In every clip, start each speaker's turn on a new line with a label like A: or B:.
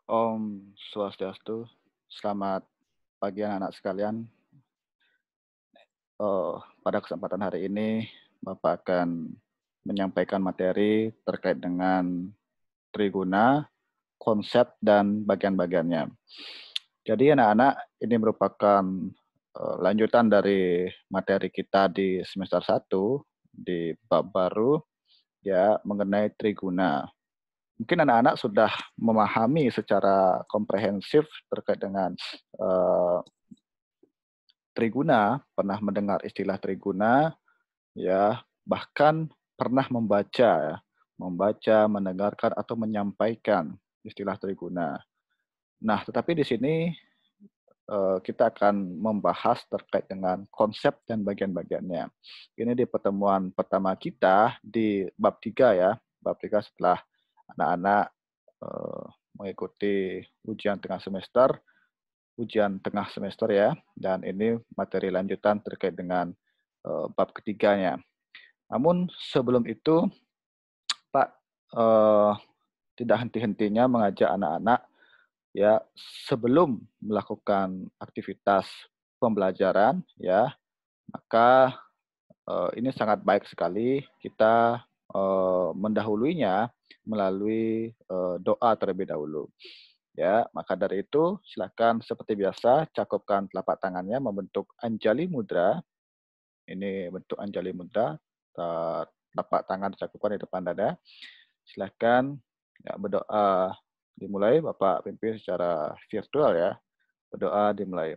A: Om Swastiastu, selamat pagi anak-anak sekalian. Pada kesempatan hari ini, Bapak akan menyampaikan materi terkait dengan Triguna, konsep dan bagian-bagiannya. Jadi anak-anak, ini merupakan lanjutan dari materi kita di semester 1 di bab baru ya mengenai Triguna. Mungkin anak-anak sudah memahami secara komprehensif terkait dengan eh, Triguna, pernah mendengar istilah Triguna, ya, bahkan pernah membaca, mendengarkan atau menyampaikan istilah Triguna. Nah, tetapi di sini kita akan membahas terkait dengan konsep dan bagian-bagiannya. Ini di pertemuan pertama kita di bab 3 ya, bab 3 setelah anak-anak mengikuti ujian tengah semester ya, dan ini materi lanjutan terkait dengan bab ketiganya. Namun sebelum itu, Pak tidak henti-hentinya mengajak anak-anak ya sebelum melakukan aktivitas pembelajaran ya, maka ini sangat baik sekali kita mendahulunya melalui doa terlebih dahulu. Ya, maka dari itu silakan seperti biasa cakupkan telapak tangannya membentuk Anjali Mudra. Ini bentuk Anjali Mudra. Telapak tangan cakupkan di depan dada. Silakan ya, berdoa dimulai. Bapak pimpin secara virtual ya. Berdoa dimulai.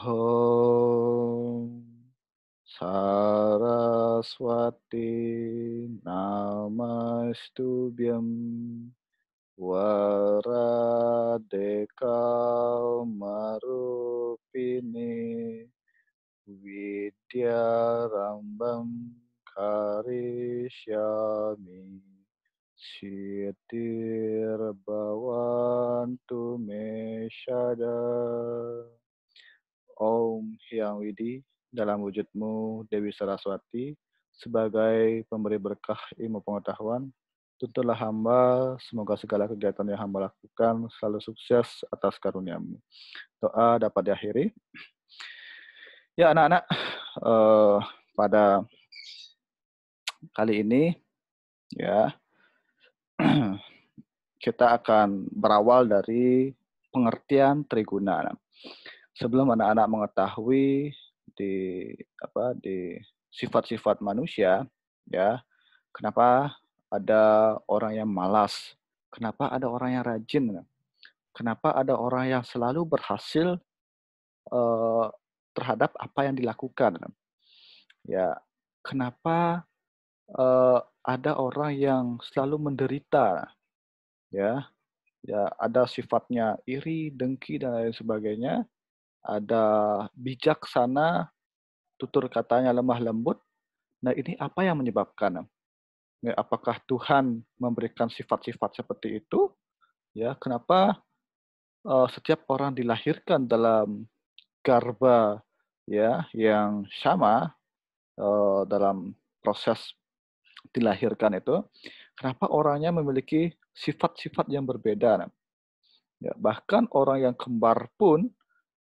A: Om Saraswati Namastubhyam Waradeka Marupini Vidyarambam Karishyami Sitir Bhavantu Me Sada. Om Hyang Widi, dalam wujudmu Dewi Saraswati, sebagai pemberi berkah ilmu pengetahuan, tuntunlah hamba, semoga segala kegiatan yang hamba lakukan selalu sukses atas karuniamu. Doa dapat diakhiri. Ya anak-anak, pada kali ini ya kita akan berawal dari pengertian Triguna. Sebelum anak-anak mengetahui di sifat-sifat manusia, ya, kenapa ada orang yang malas, kenapa ada orang yang rajin, kenapa ada orang yang selalu berhasil eh, terhadap apa yang dilakukan, ya, kenapa ada orang yang selalu menderita, ya, ya, ada sifatnya iri, dengki dan lain sebagainya, ada bijaksana, tutur katanya lemah lembut. Nah, ini apa yang menyebabkan? Ya, apakah Tuhan memberikan sifat-sifat seperti itu? Ya, kenapa setiap orang dilahirkan dalam garba ya yang sama dalam proses dilahirkan itu? Kenapa orangnya memiliki sifat-sifat yang berbeda? Ya, bahkan orang yang kembar pun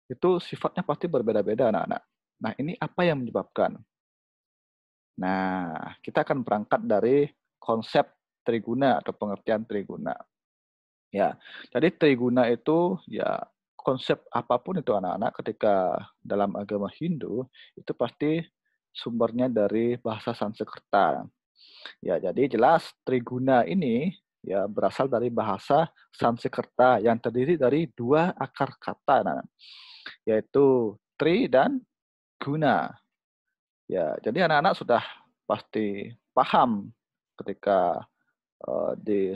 A: itu sifatnya pasti berbeda-beda, anak-anak. Nah, ini apa yang menyebabkan? Nah, kita akan berangkat dari konsep triguna atau pengertian triguna. Ya, jadi triguna itu ya konsep apapun itu anak-anak ketika dalam agama Hindu itu pasti sumbernya dari bahasa Sanskerta. Ya, jadi jelas triguna ini ya berasal dari bahasa Sanskerta yang terdiri dari dua akar kata, yaitu tri dan guna. Ya, jadi anak-anak sudah pasti paham ketika di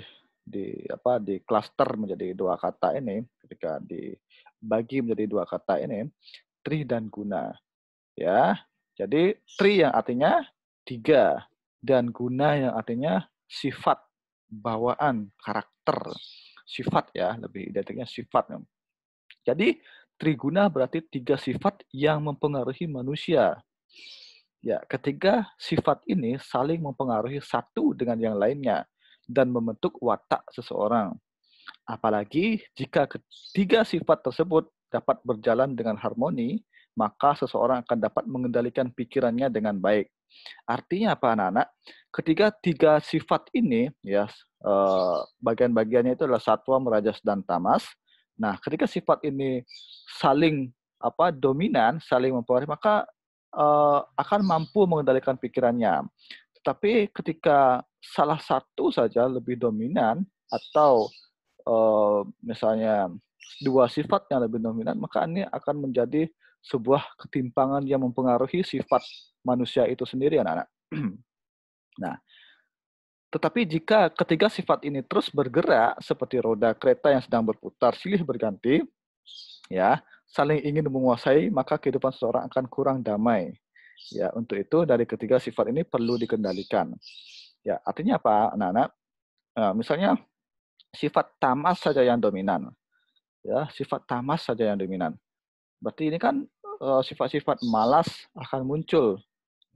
A: klaster menjadi dua kata ini, ketika dibagi menjadi dua kata ini, tri dan guna. Ya, jadi tri yang artinya tiga dan guna yang artinya sifat, bawaan, karakter, sifat ya, lebih identiknya sifat. Jadi triguna berarti tiga sifat yang mempengaruhi manusia. Ya, ketiga sifat ini saling mempengaruhi satu dengan yang lainnya dan membentuk watak seseorang. Apalagi jika ketiga sifat tersebut dapat berjalan dengan harmoni, maka seseorang akan dapat mengendalikan pikirannya dengan baik. Artinya apa anak-anak? Ketiga tiga sifat ini ya bagian-bagiannya itu adalah satwa, rajas dan tamas. Nah, ketika sifat ini saling dominan, saling mempengaruhi, maka akan mampu mengendalikan pikirannya. Tetapi ketika salah satu saja lebih dominan atau misalnya dua sifat yang lebih dominan, maka ini akan menjadi sebuah ketimpangan yang mempengaruhi sifat manusia itu sendiri, anak-anak. Nah, tetapi jika ketiga sifat ini terus bergerak seperti roda kereta yang sedang berputar silih berganti, ya, saling ingin menguasai, maka kehidupan seseorang akan kurang damai. Ya, untuk itu dari ketiga sifat ini perlu dikendalikan. Ya, artinya apa, anak-anak? Misalnya sifat tamas saja yang dominan. Ya, sifat tamas saja yang dominan. Berarti ini kan sifat-sifat malas akan muncul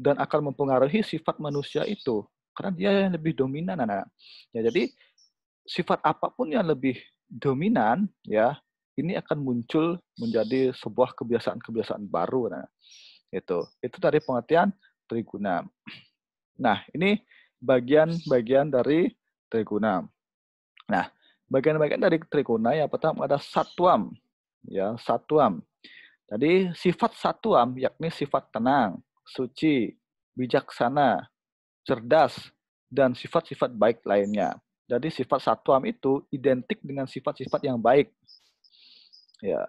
A: dan akan mempengaruhi sifat manusia itu karena dia yang lebih dominan, anak. Ya, jadi sifat apapun yang lebih dominan, ya, ini akan muncul menjadi sebuah kebiasaan-kebiasaan baru. Nah, itu dari pengertian triguna. Nah, ini bagian-bagian dari triguna. Nah, bagian-bagian dari triguna yang pertama ada satwam. Ya, satwam. Jadi sifat satwam yakni sifat tenang, suci, bijaksana, cerdas, dan sifat-sifat baik lainnya. Jadi sifat satwam itu identik dengan sifat-sifat yang baik. Ya,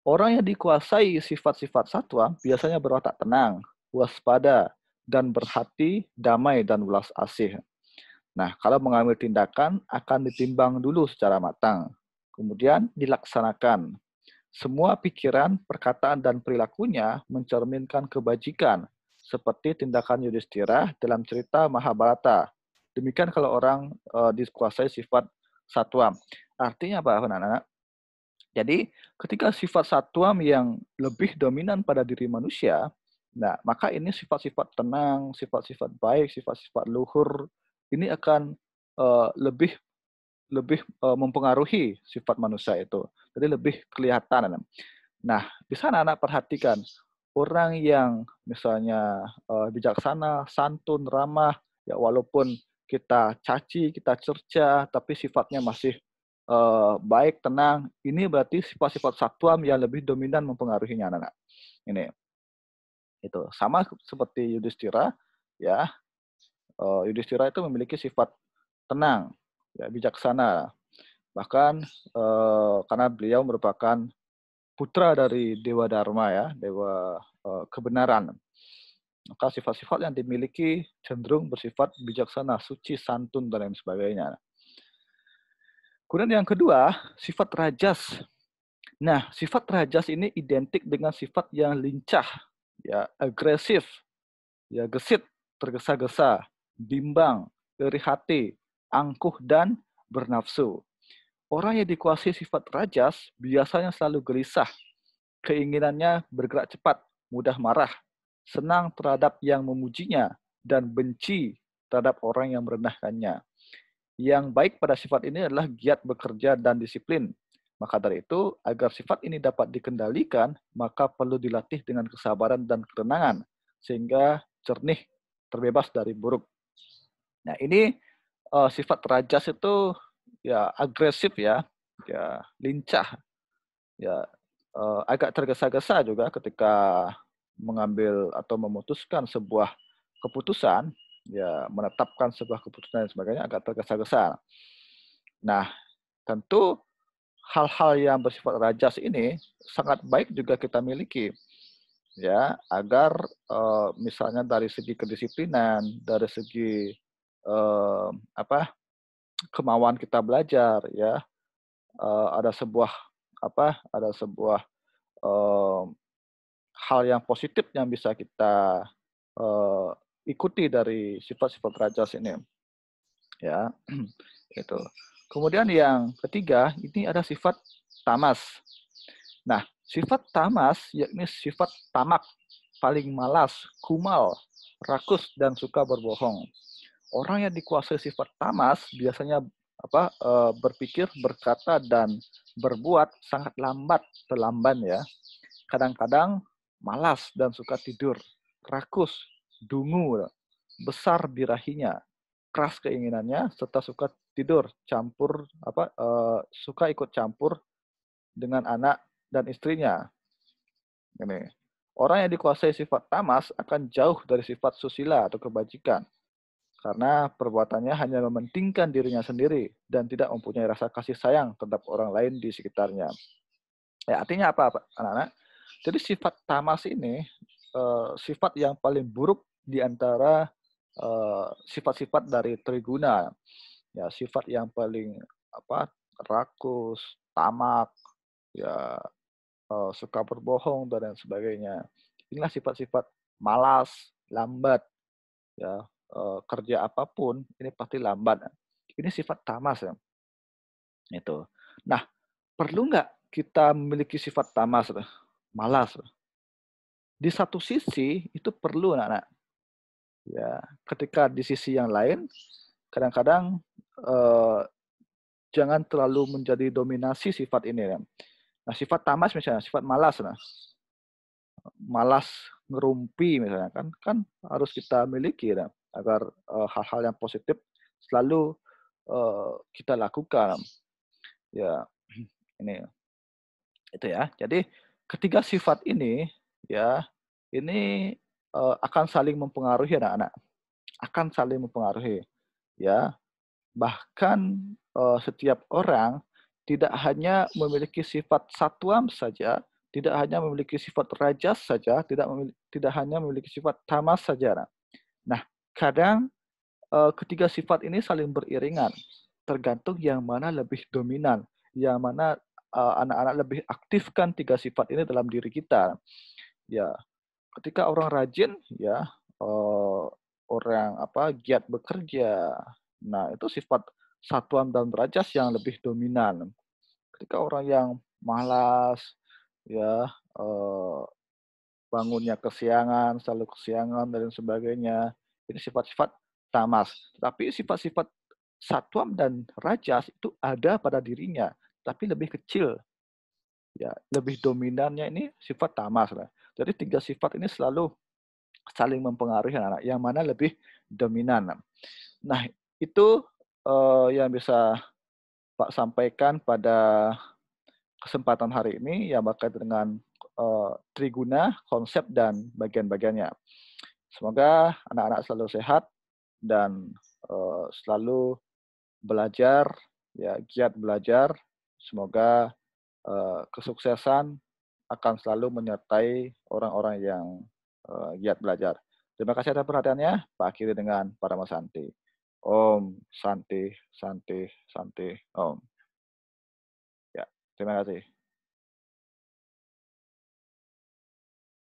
A: orang yang dikuasai sifat-sifat satwam biasanya berwatak tenang, waspada, dan berhati damai dan welas asih. Nah, kalau mengambil tindakan akan ditimbang dulu secara matang, kemudian dilaksanakan. Semua pikiran, perkataan, dan perilakunya mencerminkan kebajikan, seperti tindakan Yudhistira dalam cerita Mahabharata. Demikian kalau orang dikuasai sifat satwam. Artinya apa, anak-anak? Jadi, ketika sifat satwam yang lebih dominan pada diri manusia, nah, maka ini sifat-sifat tenang, sifat-sifat baik, sifat-sifat luhur, ini akan lebih lebih mempengaruhi sifat manusia itu. Jadi lebih kelihatan. Nah, di sana anak perhatikan orang yang misalnya bijaksana, santun, ramah, ya walaupun kita caci, kita cerca, tapi sifatnya masih baik, tenang. Ini berarti sifat-sifat satwam yang lebih dominan mempengaruhinya, anak-anak. Ini itu sama seperti Yudhistira, ya. Yudhistira itu memiliki sifat tenang, ya, bijaksana. Bahkan karena beliau merupakan putra dari Dewa Dharma, ya, Dewa kebenaran. Maka sifat-sifat yang dimiliki cenderung bersifat bijaksana, suci, santun, dan lain sebagainya. Kemudian yang kedua, sifat rajas. Nah, sifat rajas ini identik dengan sifat yang lincah, ya, agresif, ya, gesit, tergesa-gesa, bimbang, iri hati, angkuh, dan bernafsu. Orang yang dikuasai sifat rajas biasanya selalu gelisah, keinginannya bergerak cepat, mudah marah, senang terhadap yang memujinya, dan benci terhadap orang yang merendahkannya. Yang baik pada sifat ini adalah giat bekerja dan disiplin. Maka dari itu, agar sifat ini dapat dikendalikan, maka perlu dilatih dengan kesabaran dan ketenangan, sehingga jernih, terbebas dari buruk. Nah, ini sifat rajas itu ya agresif, ya lincah, ya agak tergesa-gesa juga ketika mengambil atau memutuskan sebuah keputusan, ya menetapkan sebuah keputusan dan sebagainya agak tergesa-gesa. Nah, tentu hal-hal yang bersifat rajas ini sangat baik juga kita miliki, ya, agar misalnya dari segi kedisiplinan, dari segi eh, apa kemauan kita belajar, ya, ada sebuah ada sebuah eh, hal yang positif yang bisa kita eh, ikuti dari sifat-sifat rajas ini, ya. Itu. Kemudian yang ketiga ini ada sifat tamas. Nah, sifat tamas yakni sifat tamak, paling malas, kumal, rakus, dan suka berbohong. Orang yang dikuasai sifat tamas biasanya berpikir, berkata, dan berbuat sangat lambat, terlamban ya. Kadang-kadang malas dan suka tidur, rakus, dungu, besar birahinya, keras keinginannya, serta suka tidur, suka ikut campur dengan anak dan istrinya. Ini. Orang yang dikuasai sifat tamas akan jauh dari sifat susila atau kebajikan karena perbuatannya hanya mementingkan dirinya sendiri dan tidak mempunyai rasa kasih sayang terhadap orang lain di sekitarnya. Ya, artinya apa, anak-anak? Jadi sifat tamas ini sifat yang paling buruk di antara sifat-sifat dari triguna. Ya, sifat yang paling rakus, tamak, ya suka berbohong dan lain sebagainya. Inilah sifat-sifat malas, lambat, ya kerja apapun ini pasti lambat. Ini sifat tamas ya. Itu. Nah, perlu nggak kita memiliki sifat tamas, malas? Di satu sisi itu perlu anak-anak. Ya, ketika di sisi yang lain kadang-kadang eh, jangan terlalu menjadi dominasi sifat ini ya. Nah, sifat tamas misalnya, sifat malas, malas ngerumpi misalnya kan harus kita miliki ya, agar hal-hal yang positif selalu kita lakukan ya. Ini itu ya. Jadi ketiga sifat ini ya ini akan saling mempengaruhi anak-anak, akan saling mempengaruhi ya. Bahkan setiap orang tidak hanya memiliki sifat satwam saja, tidak hanya memiliki sifat rajas saja, tidak hanya memiliki sifat tamas saja. Nah, kadang ketiga sifat ini saling beriringan, tergantung yang mana lebih dominan, yang mana anak-anak lebih aktifkan tiga sifat ini dalam diri kita. Ya, ketika orang rajin, ya orang giat bekerja. Nah, itu sifat satuan dan rajas yang lebih dominan. Ketika orang yang malas, ya bangunnya kesiangan, selalu kesiangan dan sebagainya, ini sifat-sifat tamas. Tapi sifat-sifat satwam dan rajas itu ada pada dirinya, tapi lebih kecil. Ya, lebih dominannya ini sifat tamas lah. Jadi tiga sifat ini selalu saling mempengaruhi anak, yang mana lebih dominan. Nah, itu yang bisa Pak sampaikan pada kesempatan hari ini yang berkaitan dengan triguna, konsep dan bagian-bagiannya. Semoga anak-anak selalu sehat dan selalu belajar, ya giat belajar. Semoga kesuksesan akan selalu menyertai orang-orang yang giat belajar. Terima kasih atas perhatiannya. Pak akhiri dengan Parama Santi. Om Santi, Santi, Santi, Om. Ya, terima kasih.